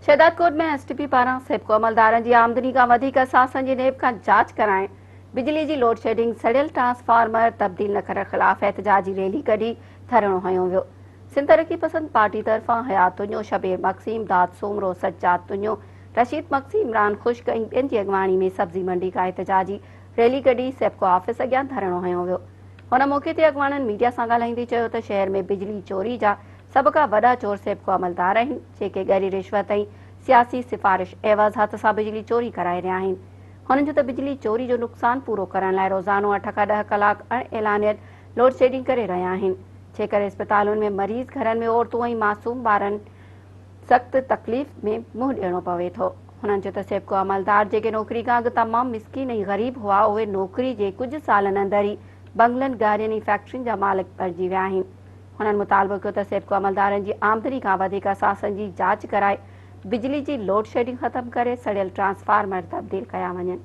शहदादकोट में एसटीपी पारां सेप्को अमलदारनि जी आमदनी खां वधीक असासन जी नेब खां जांच कराइण, बिजली जी लोड शेडिंग, सड़ियल ट्रांसफार्मर तब्दील न करण ख़िलाफ़ एहतजाजी रैली कढी धरणो हयो वियो। सिंध तरक्की पसंद पार्टी तरफ़ां हयात तुन्यो, शबीर मक़सीम, दाद सोमरो, सज्जाद तुन्यो, रशीद मक़सीम, इमरान खुश्क ऐं ॿियनि जी अॻवानी में सब्ज़ी मंडी खां एहतजाजी रैली कढी सेप्को ऑफिस अॻियां धरणो हयो वियो। हुन मौक़े ते अॻवाननि मीडिया सां ॻाल्हाईंदे चयो त शहर में बिजली चोरी जा सभ खां वॾा चोर सेप्को अमलदार आहिनि, जेके ॻरी रिश्वत ऐं सियासी सिफ़ारिश एवज़ात सां बिजली चोरी कराए रहिया आहिनि। हुननि जो त बिजली चोरी जो नुक़सान पूरो करण लाइ रोज़ानो 8 खां 10 कलाक अणएलानियत लोड शेडिंग करे रहिया आहिनि, छे करे इस्पतालुनि में मरीज़, घरनि में औरतूं ऐं मासूम ॿारनि सख़्त तकलीफ़ में मुंहुं ॾियणो पवे थो। हुननि जो त सेप्को अमलदार जेके नौकरी खां अॻु तमामु मिसकीन ऐं ग़रीब हुआ, उहे नौकरी जे कुझु सालनि अंदर ई बंगलनि, गाॾियुनि ऐं फैक्ट्रियुनि जा मालिक बणिजी विया आहिनि। हुननि मुतालबो कयो त सेप्को अमलदारनि जी आमदनी खां वधीक असासन जी जांच कराए बिजली जी लोड शेडिंग ख़त्म करे सड़ियल ट्रांसफार्मर तब्दील कया वञनि।